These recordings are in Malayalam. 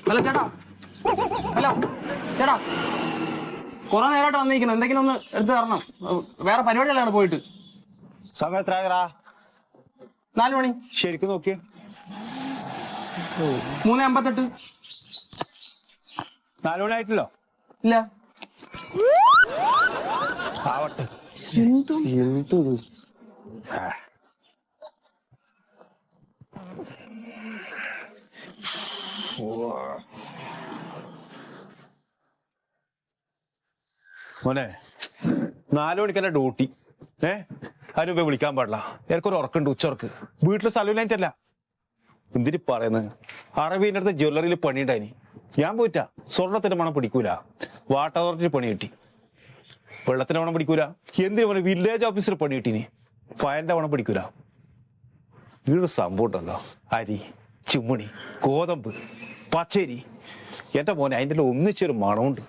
ഹലോ ചേട്ടാ, ഹലോ ചേട്ടാ, കുറെ നേരമായിട്ട് വന്നിരിക്കണം, എന്തെങ്കിലും ഒന്ന് എടുത്ത് തരണം. വേറെ പരിപാടികളാണ് പോയിട്ട്. സമയം എത്ര? 4 മണി. ശരിക്കും നോക്കിയേ. 3:58. 4 മണി ആയിട്ടില്ലോ? ഇല്ല. ആവട്ടെ. എന്ത് മോനെ, 4 മണിക്ക് എന്നെ ഡ്യൂട്ടി. അതിനുമ്പേ വിളിക്കാൻ പാടില്ല. എനിക്കൊരു ഉറക്കുണ്ട്, ഉച്ചർക്ക്. വീട്ടില് സ്ഥലമില്ലായിട്ടല്ല. എന്തിനു പറയുന്നത്? അറബീൻ്റെ അടുത്ത് ജ്വല്ലറിയിൽ പണിയുണ്ടായിനി. ഞാൻ പോയിട്ടാ. സ്വർണത്തിന്റെ മണം പിടിക്കൂല. വാട്ടർ അതോറിറ്റി പണി കിട്ടി. വെള്ളത്തിന്റെ മണം പിടിക്കൂല. എന്തിനു പറഞ്ഞു? വില്ലേജ് ഓഫീസിൽ പണി കിട്ടീനി. ഫയറിന്റെ മണം പിടിക്കൂല. വീട് സംഭവം ഉണ്ടല്ലോ, അരി, ചുമണി, ഗോതമ്പ്, പച്ചരി. എന്റെ മോനെ അതിൻ്റെ ഒന്നിച്ചൊരു മണമുണ്ട്.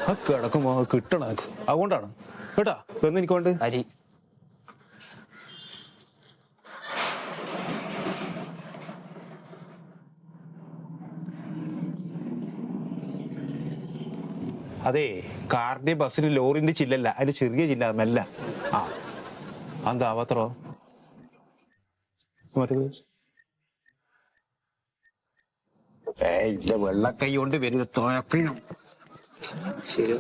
ആ കിടക്കുമ്പോ കിട്ടണം എനിക്ക്. അതുകൊണ്ടാണ് കേട്ടാ. എന്ന് എനിക്കൊണ്ട് അരി അതെ, കാറിന്റെ ബസ്സിന് ലോറിന്റെ ചില്ലല്ല, അതിന്റെ ചെറിയ ചില്ല, മെല്ല. ആ എന്താവാത്രോ ഇല്ല, വെള്ളക്കൈ കൊണ്ട് വരും തോയക്കയും. ശരി.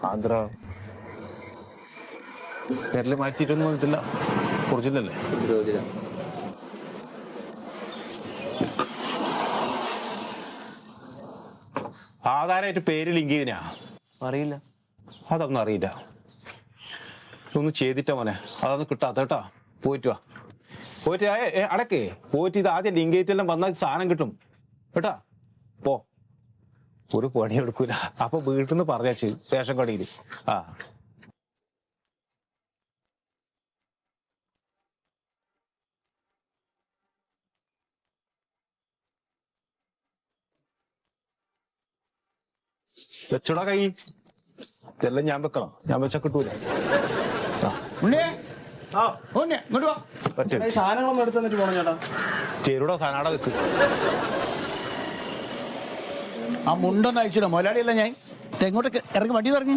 ആന്ധ്ര പേരില് മാറ്റിയിട്ടൊന്നും വന്നിട്ടില്ല. ഒറിജിനല്ലേ? ആധാരമായിട്ട് പേര് ലിങ്ക് ചെയ്തിനാ? അറിയില്ല. അതൊന്നും അറിയില്ല. ഒന്ന് ചെയ്തിട്ടാ മോനെ, അതൊന്നും കിട്ടാത്ത കേട്ടാ. പോയിട്ട് വാ. പോയിട്ട് അടക്കേ പോയിട്ട് ഇത് ആദ്യം ലിങ്ക് ചെയ്തിട്ടെല്ലാം വന്നാൽ സാധനം കിട്ടും കേട്ടാ. പോ. ഒരു പണി എടുക്കൂല. അപ്പൊ വീട്ടിൽ നിന്ന് പറഞ്ഞേച്ച് റേഷൻ കടയില്. ആ വെച്ചോടാ കൈ. ഇതെല്ലാം ഞാൻ വെക്കണം. ഞാൻ വെച്ചാ കിട്ടൂല. സാധനങ്ങളൊന്നും എടുത്തു തന്നിട്ട് പോണം ചേട്ടാ. ചേരുടോ സാധനം നിൽക്ക്. ആ മുണ്ടൊന്ന് അയച്ചിടോ. മുതലാളിയല്ല ഞാൻ. എങ്ങോട്ടൊക്കെ ഇറങ്ങി, വണ്ടി ഇറങ്ങി.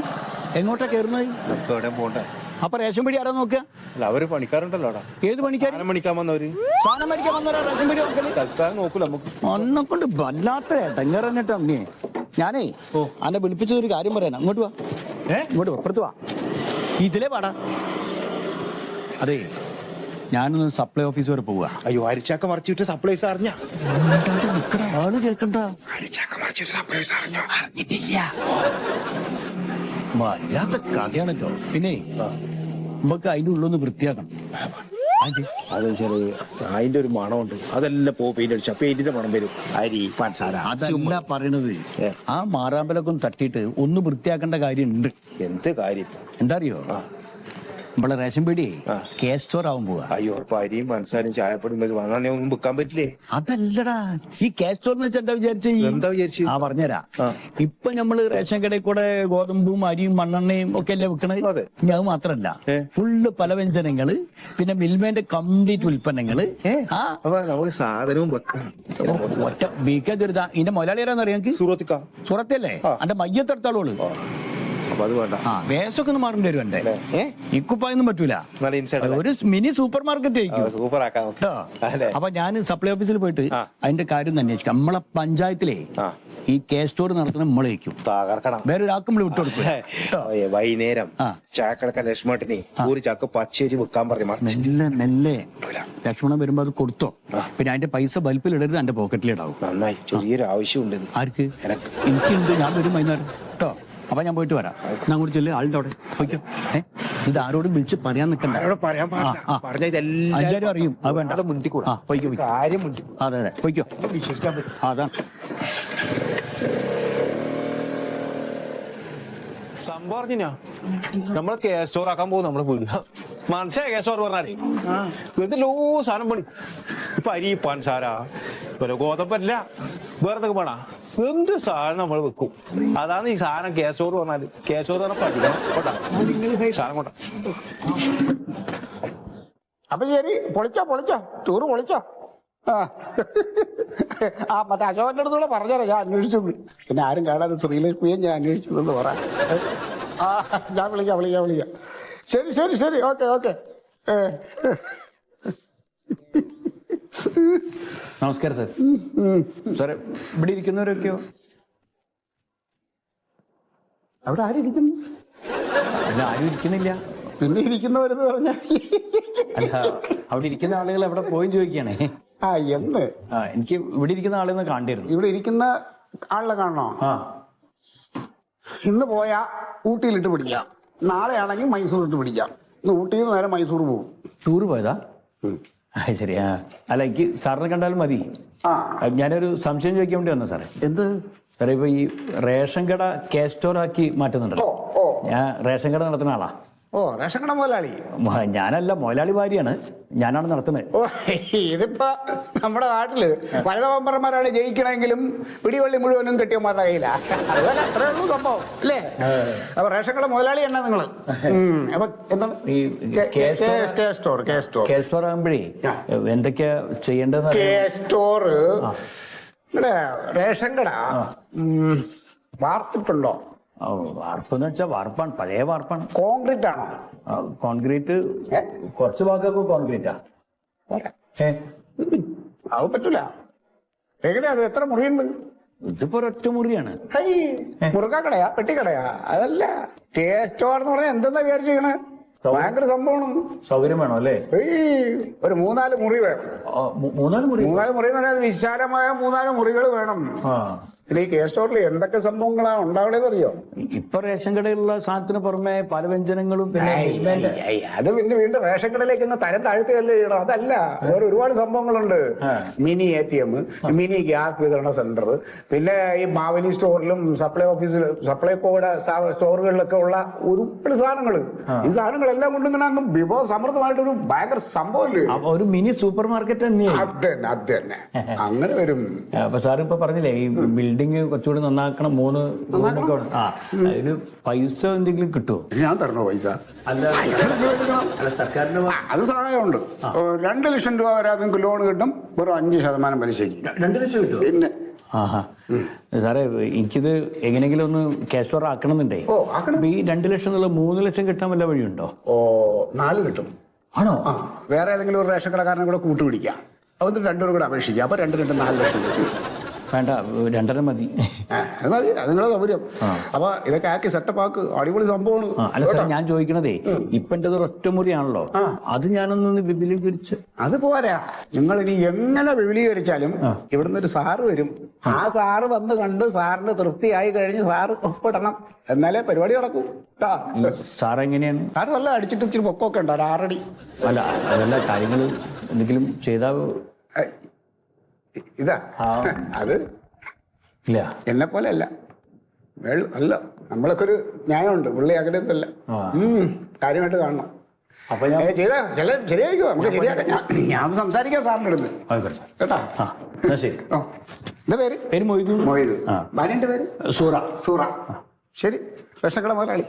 എങ്ങോട്ടാ കയറുന്നത്? എവിടെ പോണ്ടേ? അപ്പൊ റേഷൻ പിടി ആരാ നോക്കുക? അല്ല, അവര് പണിക്കാരുണ്ടല്ലോ അവിടെ. ഏത് പണിക്കാർ? സാധനം മേടിക്കാൻ വന്നവര്. സാധനം മേടിക്കാൻ വന്നവരാ റേഷൻ പിടി നോക്കല്? തൽക്കാലം നോക്കൂല നമുക്ക്. അന്നെ കൊണ്ട് വല്ലാത്ത ഇടങ്ങറന്നിട്ട് അമ്മേ. ഞാനേ അന്നെ വിളിപ്പിച്ചൊരു കാര്യം പറയാനാ. അങ്ങോട്ട് വാ. ഇങ്ങോട്ട് അപ്പുറത്ത് വാ. ഇതിലേ പാടാ. അതെ, ഞാനൊന്ന് സപ്ലൈ ഓഫീസ് വരെ പോവുക. അയ്യോ, അരിച്ചാക്ക മറിച്ചിട്ട് സപ്ലൈസ് അറിഞ്ഞ ആള് കേൾക്കണ്ട. അരിച്ചാക്ക മറിച്ചിട്ട് സപ്ലൈസ് അറിഞ്ഞോ? അറിഞ്ഞിട്ടില്ല. വല്ലാത്ത കഥയാണല്ലോ. പിന്നെ നമുക്ക് അതിൻ്റെ ഉള്ളൊന്ന് വൃത്തിയാക്കണം. അത് അതിന്റെ ഒരു മണമുണ്ട്. അതെല്ലാം പെയിന്റ് അടിച്ച പെയിന്റിന്റെ മണം വരും. അരി, പഞ്ചസാര. അതല്ല പറയണത്. ആ മാറാമ്പലൊക്കെ ഒന്ന് തട്ടിയിട്ട് ഒന്ന് വൃത്തിയാക്കേണ്ട കാര്യം ഉണ്ട്. എന്ത് കാര്യം? എന്താ അറിയോ? നമ്മളെ റേഷൻ പീടി കേസ് സ്റ്റോർ ആവാൻ പോവാ. അയ്യോ, അരിയും പഞ്ചസാരയും ചായപ്പൊടിയും വാങ്ങാൻ ഒന്നും വിൽക്കാൻ പറ്റില്ലേ? അതല്ലടാ, ഈ കേസ് സ്റ്റോർ എന്ന് വെച്ചാൽ എന്താ വിചാരിച്ചു? ആ പറഞ്ഞുതരാ. ഇപ്പൊ നമ്മള് റേഷൻ കടയിൽ കൂടെ ഗോതമ്പും അരിയും മണ്ണെണ്ണയും ഒക്കെ അല്ലേ വിൽക്കണത്. ഇനി അത് മാത്രല്ല, ഫുള്ള് പലവ്യഞ്ജനങ്ങള്, പിന്നെ മിൽമേന്റെ കംപ്ലീറ്റ് ഉൽപ്പന്നങ്ങള്. നമുക്ക് സാധനവും വെക്കാം. ഒറ്റ ബീക്കാൻ ചെറുതാ. ഇതിന്റെ മുതലാളി ആരാന്ന് അറിയാം? സുറത്തല്ലേ? എന്റെ മയ്യത്തെടുത്തോളൂ. അപ്പൊ അത് വേണ്ട. വേഷമൊക്കെ ഒന്ന് മാറേണ്ടി വരും. എന്റെ ഈ കുപ്പായൊന്നും പറ്റൂല. ഒരു മിനി സൂപ്പർ മാർക്കറ്റ് ആയിരിക്കും. അപ്പൊ ഞാൻ സപ്ലൈ ഓഫീസിൽ പോയിട്ട് അതിന്റെ കാര്യം അന്വേഷിക്കാം. നമ്മളെ പഞ്ചായത്തിലെ ഈ കേസ് സ്റ്റോർ നടത്തുന്ന നമ്മളേക്കും വേറെ ഒരാൾക്കും നമ്മൾ വിട്ടുകൊടുക്കും. വൈകുന്നേരം ചാക്കടക്ക ലക്ഷ്മണനെ ഒരു ചാക്ക് പച്ചരി വെക്കാൻ പറഞ്ഞു. മെല്ലെ ലക്ഷ്മണൻ വരുമ്പോ അത് കൊടുത്തോ. പിന്നെ അതിന്റെ പൈസ ബൽപ്പിൽ ഇടരുത്, എന്റെ പോക്കറ്റിലിടാവും. നന്നായി. ചെറിയൊരു ആവശ്യമുണ്ട്. ആർക്ക്? എനിക്കുണ്ട്. ഞാൻ വരും വൈകുന്നേരം കേട്ടോ. അപ്പൊ ഞാൻ പോയിട്ട് വരാം. ഞാൻ കൂടി ചെല്ല് ആളുടെ അവിടെ പോയിക്കോ. ഇത് ആരോടും വിളിച്ച് പറയാൻ നിൽക്കണ്ട. എല്ലാരും അറിയും. അത് വേണ്ട. പോയിക്കോ. അതെ അതെ, പോയിക്കോ. വിശ്വസിക്കാൻ പറ്റും. അതാണ് സംഭവം. നമ്മള് കേസ് സ്റ്റോർ ആക്കാൻ പോകും. നമ്മള് വീട് മനസ്സിലായ കേസ് സ്റ്റോർ പറഞ്ഞാലേ എന്തെല്ലോ സാധനം പണി. ഇപ്പൊ അരി, പഞ്ചസാര, ഗോതമ്പല്ല, വേറെ എന്തൊക്കെ വേണ എന്ത് സാധനം നമ്മൾ വെക്കും. അതാണ് ഈ സാധനം കേസ് സ്റ്റോർ പറഞ്ഞാല്. കേസ് സ്റ്റോർ പറഞ്ഞാൽ പഠിക്കണം. സാധനം കൊണ്ട. അപ്പൊ ശരി, പൊളിച്ചോ ടൂറ് പൊളിച്ചോ. മറ്റേ അശോകന്റെ അടുത്തൂടെ പറഞ്ഞാലോ ഞാൻ അന്വേഷിച്ചു. പിന്നെ ആരും കാണാതെ ശ്രീലക്ഷ്മിയെ ഞാൻ അന്വേഷിച്ചു എന്ന് പറ. ഞാൻ വിളിക്കാം. ശരി ഓക്കെ. നമസ്കാരം സാർ. സാറേ ഇവിടെ ഇരിക്കുന്നവരൊക്കെയോ? അവിടെ ആരും ഇരിക്കുന്നു? അല്ല, ആരും ഇരിക്കുന്നില്ല. പിന്നെ ഇരിക്കുന്നവരെന്ന് പറഞ്ഞാൽ അല്ല, അവിടെ ഇരിക്കുന്ന ആളുകൾ എവിടെ പോയി ചോദിക്കുകയാണേ. എന്ന് എനിക്ക് ഇവിടെ ഇരിക്കുന്ന ആളെന്ന് കാണേണ്ടിയിരുന്നു. ഇവിടെ ഇരിക്കുന്ന ആളിനെ കാണണോ? ഇന്ന് പോയാ ഊട്ടിയിലിട്ട് പിടിക്കാം, നാളെ ആണെങ്കിൽ മൈസൂരിട്ട് പിടിക്കാം. ഇന്ന് ഊട്ടിയിൽ നിന്ന് നേരെ മൈസൂർ പോകും. ടൂർ പോയതാ? ശരിയാ. അല്ല, എനിക്ക് സാറിനെ കണ്ടാലും മതി. ഞാനൊരു സംശയം ചോദിക്കാൻ വേണ്ടി വന്ന സാറേ. എന്ത് സാറേ, ഇപ്പൊ ഈ റേഷൻ കട കേസ്റ്റോർ ആക്കി മാറ്റുന്നുണ്ടല്ലോ. ഞാൻ റേഷൻ കട നടത്തുന്ന ആളാ. റേഷൻ കട മുതലാളി? ഞാനല്ല, മുതലാളി ഭാര്യയാണ്. ഞാനാണ് നടത്തുന്നത്. ഇതിപ്പോ നമ്മുടെ നാട്ടില് വനിത മെമ്പർമാരാണ് ജയിക്കണമെങ്കിലും പിടിവള്ളി മുഴുവനും കെട്ടിയമാരുടെ കയ്യിലാ. അതുപോലെ അത്രേ ഉള്ളൂ സംഭവം അല്ലേ? അപ്പൊ റേഷൻ കട മുതലാളി എന്നാ നിങ്ങള്? അപ്പൊ എന്താണ് കേസ്റ്റോർ ആകുമ്പോഴേ എന്തൊക്കെയാ ചെയ്യേണ്ടത്? കേസ്റ്റോർ ഇവിടെ റേഷൻ കട വാർത്തിട്ടുണ്ടോ? വാർപ്പെന്ന് വെച്ചാൽ വാർപ്പാണ്, പഴയ വാർപ്പാണ്. കോൺക്രീറ്റ് ആണോ? കോൺക്രീറ്റ് കുറച്ച് ഭാഗമൊക്കെ കോൺക്രീറ്റാ. അത് പറ്റൂല. എങ്ങനെയാ അത്? എത്ര മുറിയുണ്ട്? ഇതിപ്പോ ഒരൊറ്റ മുറിയാണ്. മുറുക്കാക്കടയാ, പെട്ടിക്കടയാ? അതല്ല, കേസ്റ്റോർ എന്ന് പറഞ്ഞാൽ എന്തെന്നാ വിചാരിച്ചിരിക്കണേ? ഭയങ്കര സംഭവമാണ്. സൗകര്യം വേണം അല്ലേ? ഒരു 3-4 മുറി വേണം. 3-4 മുറി? 3-4 മുറി എന്ന് പറഞ്ഞാൽ വിശാലമായ 3-4 മുറികൾ വേണം. പിന്നെ ഈ കേസ്റ്റോറിൽ എന്തൊക്കെ സംഭവങ്ങളാണ് ഉണ്ടാവണേന്ന് അറിയോ? ഇപ്പൊ റേഷൻ കടയിലുള്ള സാധനത്തിന് പുറമെ പല വ്യഞ്ജനങ്ങളും പിന്നെ അത് പിന്നെ വീണ്ടും റേഷൻ കടയിലേക്ക് അങ്ങ് തരം താഴ്ത്തുകയല്ലേ ചെയ്യണം. അതല്ല, വേറെ ഒരുപാട് സംഭവങ്ങളുണ്ട്. മിനി ATM, മിനി ഗ്യാസ് വിതരണ സെന്റർ, പിന്നെ ഈ മാവലി സ്റ്റോറിലും സപ്ലൈകോയുടെ സ്റ്റോറുകളിലൊക്കെ ഉള്ള ഒരുപാട് സാധനങ്ങൾ. ഈ സാധനങ്ങളെല്ലാം കൊണ്ട് ഇങ്ങനെ അങ്ങ് വിഭവ സമൃദ്ധമായിട്ടൊരു ഭയങ്കര സംഭവമല്ലേ? ഒരു മിനി സൂപ്പർ മാർക്കറ്റ് തന്നെയാണ്. അത് തന്നെ അങ്ങനെ വരും. അപ്പൊ സാർ ഇപ്പൊ പറഞ്ഞില്ലേ ഈ ബിൽഡിംഗ് കുറച്ചുകൂടി നന്നാക്കണം, 3 റൂമൊക്കെ. അതിന് പൈസ എന്തെങ്കിലും കിട്ടുമോ? ഞാൻ തരണോ പൈസ? അല്ല, സർക്കാരിന് അത് സഹായമുണ്ട്. 2 ലക്ഷം രൂപ വരെ നിങ്ങൾക്ക് ലോൺ കിട്ടും, വെറും 5% പലിശയ്ക്ക്. 2 ലക്ഷം കിട്ടും? പിന്നെ സാറേ, എനിക്കിത് എങ്ങനെയെങ്കിലും ഒന്ന് കേസ്റ്റോർ ആക്കണമെന്നുണ്ടേ. ഈ 2 ലക്ഷം എന്നുള്ള 3 ലക്ഷം കിട്ടാൻ വല്ല വഴിയുണ്ടോ? 4 കിട്ടും. ആണോ? വേറെ ഏതെങ്കിലും ഒരു റേഷൻ കടക്കാരനെ കൂടെ കൂട്ടുപിടിക്കാം. അതുകൊണ്ട് 2 കൂടെ അപേക്ഷിക്കുക. അപ്പൊ 4 ലക്ഷം കിട്ടും. വേണ്ട, 2.5 മതി. അത് മതി, അത് നിങ്ങളുടെ സൗകര്യം. അപ്പൊ ഇതൊക്കെ ആക്കി സെറ്റപ്പ് ആക്ക്. അടിപൊളി സംഭവമാണ്. അല്ല സാർ, ഞാൻ ചോദിക്കണതേ, ഇപ്പൊ എന്റെ ഒറ്റ മുറിയാണല്ലോ, അത് ഞാനൊന്ന് വിപുലീകരിച്ച്. അത് പോരാ, നിങ്ങൾ ഇനി എങ്ങനെ വിപുലീകരിച്ചാലും ഇവിടുന്ന് ഒരു സാറ് വരും. ആ സാറ് വന്ന് കണ്ട് സാറിന് തൃപ്തിയായി കഴിഞ്ഞ് സാറ് ഒപ്പിടണം, എന്നാലേ പരിപാടി നടക്കൂ. സാർ എങ്ങനെയാണ്? സാറ് വല്ല അടിച്ചിട്ട് ഇച്ചിരി പൊക്കമൊക്കെ ഉണ്ടോ? 6 അടി. അല്ല, അതല്ല, കാര്യങ്ങൾ എന്തെങ്കിലും ചെയ്താ ഇതാ അത് ഇല്ല. എന്നെ പോലെ അല്ല, അല്ല, നമ്മളൊക്കെ ഒരു ന്യായമുണ്ട്. പുള്ളി അങ്ങനെയൊന്നുമല്ല. കാര്യമായിട്ട് കാണണം. അപ്പൊ ചെയ്താ ശരിയായിരിക്കും, നമുക്ക് ശരിയാക്കാം. ഞാൻ സംസാരിക്കാം സാറിൻ്റെ അടുത്ത് കേട്ടാ. ശരി. എന്താ പേര്? മൊയ്തു. ഭാര്യന്റെ പേര്? സൂറ. ശരി, റേഷൻ കട മുതലാളി.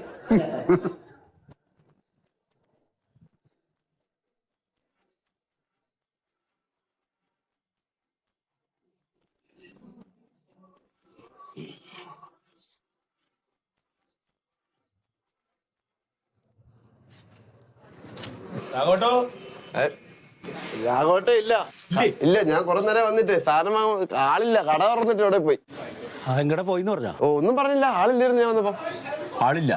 രാഘവട്ടെ ഇല്ല. ഞാൻ കുറെ നേരം വന്നിട്ട് സാധനം ആളില്ല, കട തുറന്നിട്ട് ഇവിടെ പോയി. എങ്ങടെ പോയിന്ന് പറഞ്ഞ? ഒന്നും പറഞ്ഞില്ല, ആളില്ലായിരുന്നു ഞാൻ വന്നപ്പോ. ആളില്ല?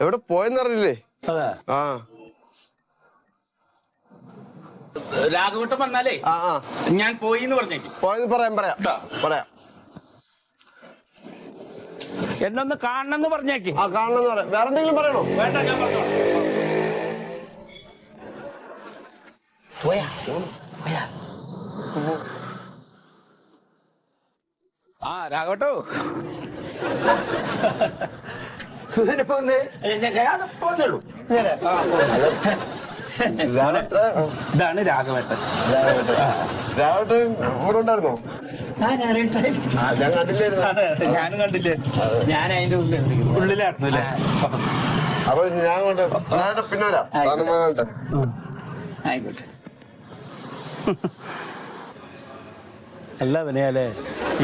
എവിടെ പോയെന്ന് അറിയില്ലേ? ആ, രാഘവട്ടം പറഞ്ഞാലേ ഞാൻ പോയിന്ന് പറഞ്ഞേക്ക്. പോയെന്ന് പറയാം. എന്നൊന്ന് കാണണമെന്ന് പറഞ്ഞേക്ക്. കാണണമെന്ന് പറയാം. വേറെ എന്തെങ്കിലും പറയണോ? വേണ്ട, ഞാൻ പറഞ്ഞു. രാഘവട്ടോ, ഇതാണ് രാഘവട്ടൻ. രാഘവട്ടൻ ഇവിടെ ഉണ്ടായിരുന്നോ? ഞാനും കണ്ടില്ലേ, ഞാൻ അതിന്റെ ഉള്ളിലായിരുന്നു അല്ലേ? അപ്പൊ ഞാൻ കൊണ്ട് പിന്നെ വരാം. ആയിക്കോട്ടെ. അല്ല വിനയാലേ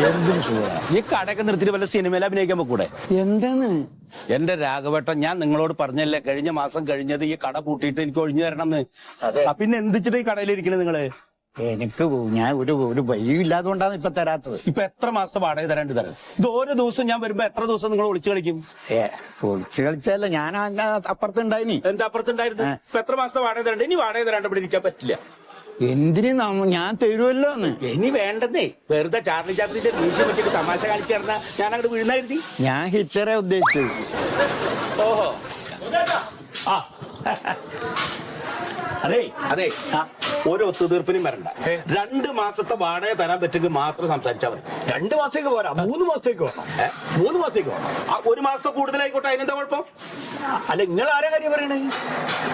എന്തിനു ഷുഗറാ? ഈ കടയൊക്കെ നിർത്തിയിട്ട് വല്ല സിനിമയിൽ അഭിനയിക്കാൻ പോകൂടെ? എന്താണ് എന്റെ രാഘവേട്ടൻ, ഞാൻ നിങ്ങളോട് പറഞ്ഞല്ലേ കഴിഞ്ഞ മാസം കഴിഞ്ഞത് ഈ കട പൂട്ടിയിട്ട് എനിക്ക് ഒഴിഞ്ഞു തരണം എന്ന്. പിന്നെ എന്തിച്ചിട്ട് ഈ കടയിലിരിക്കണേ നിങ്ങള്? എനിക്ക് ഞാൻ ഒരു വഴിയില്ലാതുകൊണ്ടാണ് ഇപ്പൊ തരാത്തത്. ഇപ്പൊ എത്ര മാസം വാടക തരാണ്ട് തരാം? ഇത് ഓരോ ദിവസം ഞാൻ വരുമ്പോ എത്ര ദിവസം നിങ്ങൾ ഒളിച്ചു കളിക്കും? ഒളിച്ചു കളിച്ചല്ല, ഞാൻ അപ്പുറത്തുണ്ടായിനി. എന്താ അപ്പുറത്തുണ്ടായിരുന്നു? ഇപ്പൊ എത്ര മാസം വാടക തരണ്ട്? ഇനി വാടക തരാണ്ട് ഇവിടെ ഇരിക്കാൻ പറ്റില്ല. എന്തിനു ഞാൻ തരുമല്ലോ എന്ന്. ഇനി വേണ്ടെന്നേ, വെറുതെ ചാർലി ചാപ്ലിന്റെ മീശ വെച്ചിട്ട് തമാശ കളിച്ചു നടന്ന ഞാൻ അങ്ങോട്ട് വീഴുന്നായിരുത്തി. ഞാൻ ഹിറ്ററെ ഉദ്ദേശിച്ചത്. ഓഹോ, ആ അതെ അതെ, ഒരു ഒത്തുതീർപ്പിനും വരണ്ട. 2 മാസത്തെ വാടക തരാൻ പറ്റുമെങ്കിൽ മാത്രം സംസാരിച്ചാൽ മതി. 2 മാസത്തേക്ക് പോരാ, 3 മാസത്തേക്ക് വേണം. 3 മാസത്തേക്ക് വേണം. 1 മാസത്തെ കൂടുതലായിക്കോട്ടെ, അതിനെന്താ കുഴപ്പം? അല്ല, നിങ്ങൾ ആരാ കാര്യം പറയണേ?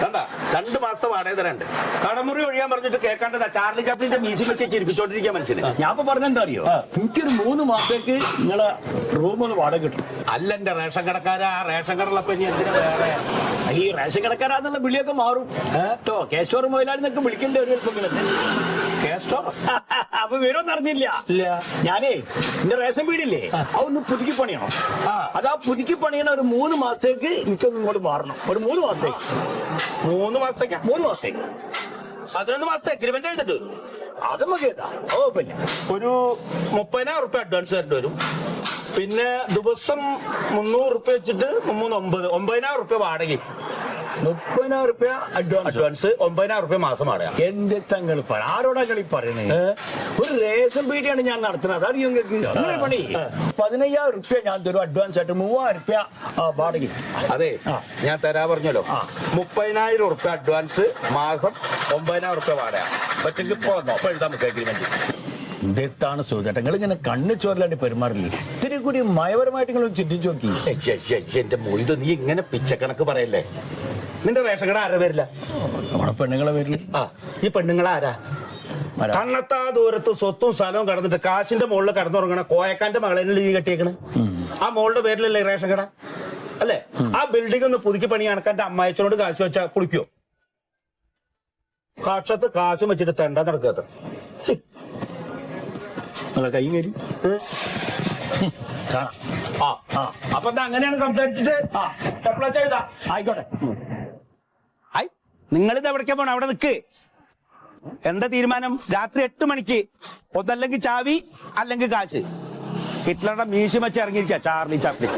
കണ്ട, 2 മാസത്തെ വാടക തരാണ്ട് കടമുറി ഒഴിയാൻ പറഞ്ഞിട്ട് കേൾക്കാണ്ടതാ ചാർലി ചാപ്ലിന്റെ മ്യൂസിക് വെച്ച് ചിരിപ്പിച്ചോണ്ടിരിക്കാൻ മനുഷ്യന്. ഞാൻ ഇപ്പൊ പറഞ്ഞെന്താ അറിയോ, എനിക്കൊരു 3 മാസത്തേക്ക് നിങ്ങളെ റൂം ഒന്ന് വാടക കിട്ടും. അല്ല എന്റെ റേഷൻ കടക്കാരാ, റേഷൻ കടകളൊക്കെ ഇനി എന്തിനാ വേറെ? ഈ റേഷൻ കടക്കാരാന്നുള്ള വിളിയൊക്കെ മാറും കേട്ടോ. കേശവർ മൊയിലാളിന്നൊക്കെ വിളിക്കേണ്ട ഒരു അപ്പൊ വിവരം അറിഞ്ഞില്ല. ഞാനേ എന്റെ റേഷൻ വീടില്ലേ, അതൊന്ന് പുതുക്കി പണിയണം. അതാ പുതുക്കി പണിയണ ഒരു 3 മാസത്തേക്ക് എനിക്കൊന്നും ഇങ്ങോട്ട് മാറണം. ഒരു 3 മാസത്തേക്ക്. 3 മാസത്തേക്കാ? 3 മാസത്തേക്ക്. 11 മാസത്തെ എഗ്രിമെന്റ് എഴുതിട്ട് അത് മതി. ഓ പിന്നെ ഒരു 30,000 റുപ്യ അഡ്വാൻസ് തരേണ്ടി വരും. പിന്നെ ദിവസം 300 റുപ്യ വെച്ചിട്ട് 9,000 റുപ്യ വാടക. 30,000 റുപ്യ അഡ്വാൻസ്, 9,000 റുപ്യ മാസം വാടക. എന്ത് തങ്ങൾ ആരോടാ കളി പറയുന്നത്? ഒരു റേഷൻ പീടിയാണ് ഞാൻ നടത്തുന്നത്, അറിയോ നിങ്ങൾക്ക്? അങ്ങനെ പണി 15,000 റുപ്യ ഞാൻ തരും അഡ്വാൻസ് ആയിട്ട്, 3,000 റുപ്യ വാടക. അതെ, ഞാൻ തരാ പറഞ്ഞല്ലോ. 30,000 റുപ്യ അഡ്വാൻസ്, മാസം 9,000 റുപ്യ വാടക. പറ്റെങ്കിൽ പോന്നോ, അപ്പൊ എഴുതാൻ പറ്റും എഗ്രിമെന്റ്. എന്താണ് സുഹൃത്തേട്ടങ്ങൾ ഇങ്ങനെ കണ്ണു ചോരലാണ്ട് പെരുമാറില്ലേ? ഇത്തിരി കൂടി മയപരമായിട്ട് നിങ്ങൾ ചിന്തിച്ചു നോക്കി. എന്റെ മൊയ്ത്, നീ ഇങ്ങനെ പിച്ചക്കണക്ക് പറയല്ലേ? നിന്റെ റേഷൻ കട ആരാ വരില്ല? നമ്മളെ പെണ്ണുങ്ങളെ പേരിൽ. ഈ പെണ്ണുങ്ങളാരാ? കണ്ണത്താ ദൂരത്ത് സ്വത്തും സ്ഥലവും കടന്നിട്ട് കാശിന്റെ മുകളിൽ കടന്നുറങ്ങണ കോയക്കാന്റെ മകളെ നീ കെട്ടിയേക്കണ്. ആ മോളുടെ പേരിലല്ലേ റേഷൻ കട അല്ലേ? ആ ബിൽഡിംഗ് ഒന്ന് പുതുക്കി പണി കണക്കാന്റെ അമ്മായച്ചനോട് കാശ് വെച്ചാ കുളിക്കോ? കാക്ഷത്ത് കാശും വെച്ചിട്ട് തെണ്ട നടക്കാത്ത കൈ കയറി കാണാം. അപ്പൊ അങ്ങനെയാണ് സംസാരിച്ചിട്ട് ആയിക്കോട്ടെ. നിങ്ങളിത് എവിടേക്കാ പോണം? അവിടെ നിൽക്ക്. എന്താ തീരുമാനം? രാത്രി 8 മണിക്ക് ഒന്നല്ലെങ്കിൽ ചാവി അല്ലെങ്കിൽ കാശ്. ഹിറ്റ്ലറുടെ മീശ വെച്ച് ഇറങ്ങിയിരിക്ക ചാർലി ചാപ്ലിൻ.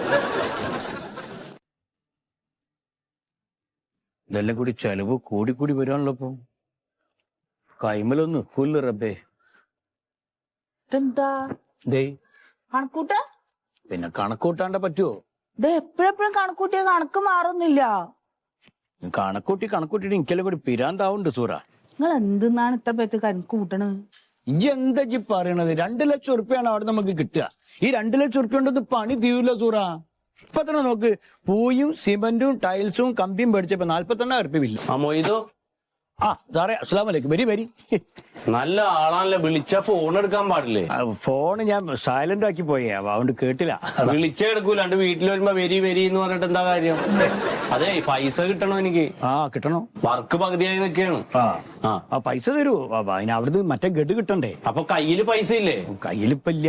ഇതെല്ലാം കൂടി ചെലവ് കൂടി വരുവാണല്ലോ. ഇപ്പൊ കൈമലൊന്നും നിൽക്കൂല്ലോ റബ്ബേ. എന്താ കണക്കൂട്ട? പിന്നെ കണക്കൂട്ടാണ്ട പറ്റുമോ? ഇത് എപ്പോഴെപ്പോഴും കണക്കൂട്ടിയ കണക്ക് മാറുന്നില്ല. കണക്കൂട്ടിട്ട് എനിക്കെല്ലാം കൂടി പിരാന്താവുണ്ട് സൂറ. നിങ്ങൾ എന്തിനാണ് ഇത്ര പേർക്ക് കണക്ക് കൂട്ടണ്? ഇജ്ജ് എന്താ ജി പറയണത്? 2 ലക്ഷം ഉറുപ്പ്യാണ് അവിടെ നമുക്ക് കിട്ടുക. ഈ 2 ലക്ഷം ഉറുപ്പ്യ കൊണ്ടൊന്നും പണി തീരില്ല സൂറ. ഇപ്പൊ തന്നെ നോക്ക്, പൂയും സിമന്റും ടൈൽസും കമ്പിയും മേടിച്ചപ്പോ 41,000 ഉറുപ്പ്യ ബില്ല്. സാറേ അസ്സലാമു അലൈക്കും. വരി. നല്ല ആളാണല്ലേ, വിളിച്ച ഫോൺ എടുക്കാൻ പാടില്ലേ? ഫോണ് ഞാൻ സൈലന്റ് ആക്കി പോയേ, അതുകൊണ്ട് കേട്ടില്ല. വിളിച്ചെടുക്കൂലാണ്ട് വീട്ടിൽ വരുമ്പോ വരി എന്ന് പറഞ്ഞിട്ട് എന്താ കാര്യം? അതെ, പൈസ കിട്ടണോ എനിക്ക്? കിട്ടണോ? വർക്ക് പകുതിയായി നിൽക്കുകയാണ്. പൈസ തരൂ. അതിന് അവിടുന്ന് മറ്റേ ഗഡ് കിട്ടണ്ടേ? അപ്പൊ കയ്യില് പൈസ ഇല്ലേ? കയ്യിലിപ്പ ഇല്ല.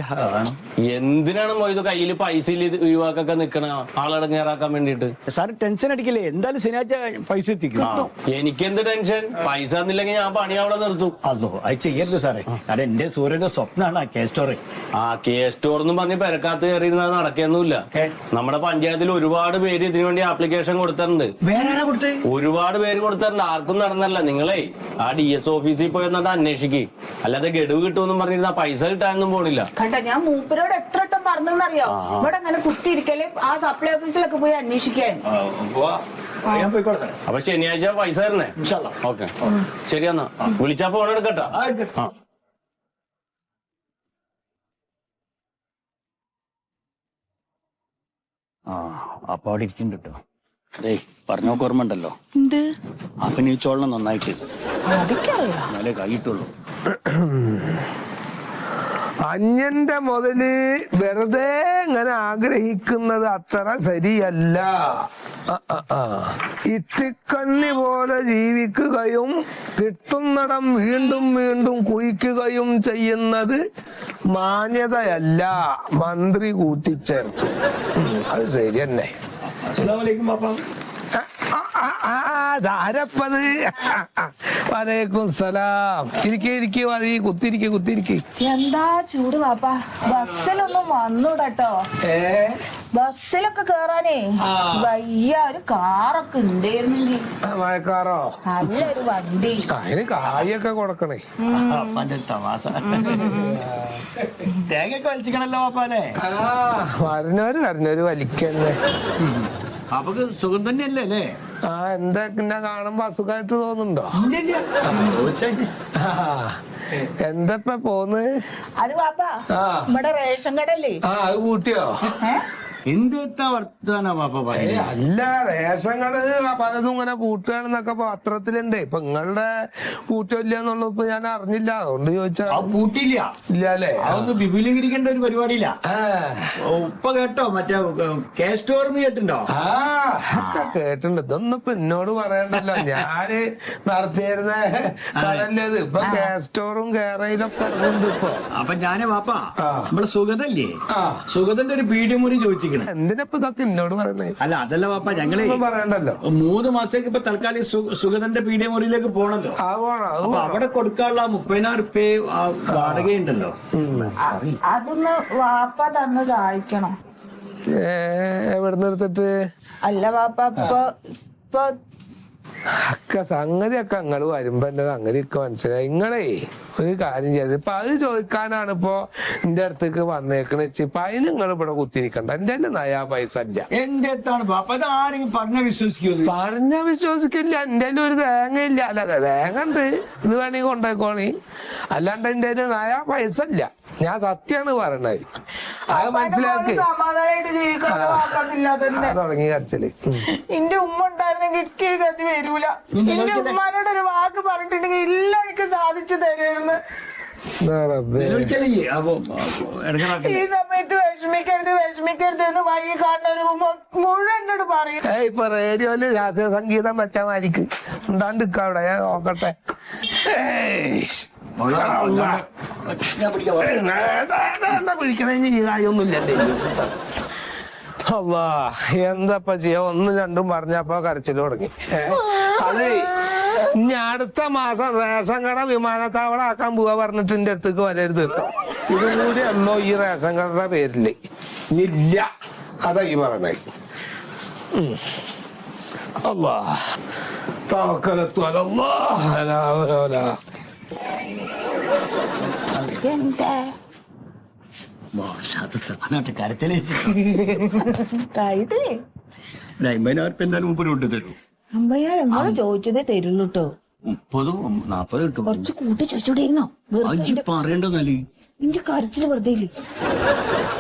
എന്തിനാണ് പോയത് കയ്യില് പൈസ ഇല്ല യുവാക്കൊക്കെ നിക്കണ ആളടങ്ങേറാക്കാൻ വേണ്ടിട്ട്? സാറ് ടെൻഷൻ അടിക്കില്ലേ? എന്തായാലും ശനിയാഴ്ച പൈസ എത്തിക്കും. എനിക്കെന്ത് ടെൻഷൻ? പൈസ തന്നില്ലെങ്കിൽ ഞാൻ പണി അവിടെ നിർത്തും. അതോ, അത് ചെയ്യരുത് സാറേ. കാരണം എന്റെ സൂര്യന്റെ സ്വപ്നമാണ് ആ കെ സ്റ്റോർ. കെ സ്റ്റോർ എന്ന് പറഞ്ഞ് പെരക്കാത്ത് കയറിയിരുന്നത് നടക്കൊന്നുമില്ല. നമ്മുടെ പഞ്ചായത്തിൽ ഒരുപാട് പേര് ഇതിനു വേണ്ടി ആപ്ലിക്കേഷൻ കൊടുത്തിട്ടുണ്ട്. ഒരുപാട് പേര് കൊടുത്തിട്ടുണ്ട്. ആർക്കും നടന്നല്ല. നിങ്ങളെ ആ DS ഓഫീസിൽ പോയി എന്നിട്ട് അന്വേഷിക്കും. അല്ലാതെ ഗഡുവ് കിട്ടുമെന്നും പറഞ്ഞിരുന്ന പൈസ കിട്ടാനൊന്നും പോണില്ല. കണ്ട, ഞാൻ മൂപ്പരോട് എത്ര വട്ടം പറഞ്ഞെന്നറിയോ, ഇവിടെ അങ്ങനെ കുത്തിയിരിക്കല് ആ സപ്ലൈ ഓഫീസിലൊക്കെ പോയി അന്വേഷിക്കാൻ. അപ്പൊ ശനിയാഴ്ച പൈസ തരണേ? ഓക്കെ, ശരിയെന്നാ. വിളിച്ചാ ഫോൺ എടുക്കട്ടാ. അപ്പൊ അവിടെ ഇരിക്കുന്നുണ്ട് കേട്ടോ. അതേ, പറഞ്ഞോക്ക് ഓർമ്മ ഉണ്ടല്ലോ, എന്ത് അഭിനയിച്ചോളണം നന്നായിട്ട്. അതൊക്കെയറിയാം. എന്നാലേ കഴിയിട്ടുള്ളൂ. അന്യന്റെ മുതല് വെറുതെ ഇങ്ങനെ ആഗ്രഹിക്കുന്നത് അത്ര ശരിയല്ല. ഇത്തിക്കണ്ണി പോലെ ജീവിക്കുകയും കിട്ടുന്നിടം വീണ്ടും വീണ്ടും കുഴിക്കുകയും ചെയ്യുന്നത് മാന്യതയല്ല, മന്ത്രി കൂട്ടിച്ചേർത്തു. അത് ശരി തന്നെ. ധാരപ്പത്. വലൈക്കും സലാം. ഇരിക്കെ മതി, കുത്തിരിക്കെ. എന്താ ചൂട് പാപ്പ, ബസ്സിലൊന്നും വന്നൂടട്ടോ. ബസ്സിലൊക്കെ കേറാനേ വയ്യ. ഒരു കാറൊക്കെ ഉണ്ടായിരുന്നെങ്കിൽ. മഴക്കാറോ? നല്ലൊരു വണ്ടി. അതിന് കായൊക്കെ കൊടുക്കണേ. തേങ്ങയൊക്കെ വലിച്ചിക്കണല്ലോ പാപ്പാനെ. വരണവര് വലിക്കന്നെ. അപ്പൊ സുഖം തന്നെയല്ലേ അല്ലേ? എന്താ എന്നെ കാണുമ്പോ അസുഖമായിട്ട് തോന്നുന്നുണ്ടോ? എന്താ പോന്ന്? അത് പാപ്പ ഇവിടെ റേഷൻ കടല്ലേ? അത് കൂട്ടിയോ? എന്തെത്താ വർത്താനാ പാപ്പ പറയേ? അല്ല, റേഷൻ കട പലതും ഇങ്ങനെ പൂട്ടുകയാണെന്നൊക്കെ പത്രത്തിലുണ്ട്. ഇപ്പൊ നിങ്ങളുടെ പൂട്ടില്ല എന്നുള്ളത് ഇപ്പൊ ഞാൻ അറിഞ്ഞില്ല, അതുകൊണ്ട് ചോദിച്ചാ. പൂട്ടില്ല ഇല്ല അല്ലേ? അതൊന്ന് വിപുലീകരിക്കേണ്ട ഒരു പരിപാടിയില്ല. ഉപ്പ കേട്ടോ മറ്റേ ക്യാഷ് സ്റ്റോർന്ന് കേട്ടിട്ടുണ്ടോ? കേട്ടിട്ടുണ്ട്. ഇതൊന്നും ഇപ്പൊ എന്നോട് പറയണ്ടല്ലോ, ഞാന് നടത്തിയിരുന്ന കടല്ലത്. ഇപ്പൊ ക്യാഷ് സ്റ്റോറും കേരളയിലൊക്കെ ഇറങ്ങുന്നുണ്ട് ഇപ്പൊ. അപ്പൊ ഞാന് പാപ്പാ നമ്മളെ സുഗതല്ലേ, സുഗതന്റെ ഒരു പീഡിയമുറി ചോദിച്ചു. എന്തിനപ്പോ ഇതൊക്കെ എന്നോട് പറയണേ? അല്ല അതല്ല പാപ്പ, ഞങ്ങള് പറയണ്ടല്ലോ. 3 മാസത്തേക്ക് ഇപ്പൊ തൽക്കാലം സുഗതന്റെ പീഡിയമുറിയിലേക്ക് പോണല്ലോ. അപ്പൊ അവിടെ കൊടുക്കാനുള്ള 30,000 റുപ്യ വാടകയുണ്ടല്ലോ. അതൊന്ന് വാപ്പ തന്ന് സഹായിക്കണം. എവിടുന്ന് എടുത്തിട്ട്? അല്ല പാപ്പ, ഇപ്പൊ സംഗതിയൊക്കെ നിങ്ങള് വരുമ്പോ എന്റെ സംഗതിയൊക്കെ മനസ്സിലായി. നിങ്ങളേ ഒരു കാര്യം ചെയ്ത് ഇപ്പൊ അത് ചോദിക്കാനാണ് ഇപ്പൊ എന്റെ അടുത്തേക്ക് വന്നേക്കണ വെച്ച്. ഇപ്പൊ അതിന് നിങ്ങൾ ഇവിടെ കുത്തിരിക്കണ്ട. എന്റെ നയാ പൈസ ഇല്ല. എന്താണ് പാപ്പ ഇത്? ആരെങ്കിലും പറഞ്ഞ വിശ്വസിക്കില്ല. എന്റെ ഒരു തേങ്ങ ഇല്ല. അല്ല, തേങ്ങ ഉണ്ട്, ഇത് വേണമെങ്കിൽ കൊണ്ടുപോയിക്കോണി. അല്ലാണ്ട് എന്റെ നയാ പൈസ ഇല്ല. ഞാൻ സത്യാണ് പറയണത്. അത് മനസ്സിലാക്കി. സമാധാനമായിട്ട് ജീവിക്കാൻ തുടങ്ങി കരച്ചില്. എന്റെ ഉമ്മ ഉണ്ടായിരുന്നെങ്കിൽ എനിക്ക് ഗതി വരൂല. എന്റെ ഉമ്മാനോട് ഒരു വാക്ക് പറഞ്ഞിട്ടുണ്ടെങ്കിൽ എല്ലാം എനിക്ക് സാധിച്ചു തരുമായിരുന്നു. ഈ സമയത്ത് വിഷമിക്കരുത് എന്ന് വഴി കാണുന്നവര് മുഴുവൻ എന്നോട് പറയും. ഇപ്പൊ റേഡിയോയില് ശാസ്ത്രീയ സംഗീതം വെച്ചാ മാതിരിക്ക് ഉണ്ടാണ്ടിരിക്ക അവിടെ. ഞാൻ നോക്കട്ടെ. അല്ലാ, എന്താപ്പ ചെയ്യാ? 1, 2 പറഞ്ഞപ്പോ കരച്ചില് തുടങ്ങി. അതെ, ഇനി അടുത്ത മാസം റേഷൻ കട വിമാനത്താവളം ആക്കാൻ പോവാ പറഞ്ഞിട്ട് എന്റെ അടുത്തേക്ക് വരരുത് കേട്ടോ. ഇതും കൂടി അല്ലോ ഈ റേഷൻ കടയുടെ പേരില് ഇല്ല. അതാ ഈ പറഞ്ഞേ. അല്ലാ തവക്കലത്തു അലല്ലാഹ്. കരച്ചില് 50,000 റുപ്യ എന്തായാലും 30 തരും. 50,000 ചോദിച്ചതേ തരുള്ളൂ കേട്ടോ. 30-40 കിട്ടും. കുറച്ച് കൂട്ടി ചോദിച്ചോണ്ടിരുന്നോ? പറയണ്ടെന്നാല് എന്റെ കരച്ചില് വെറുതെ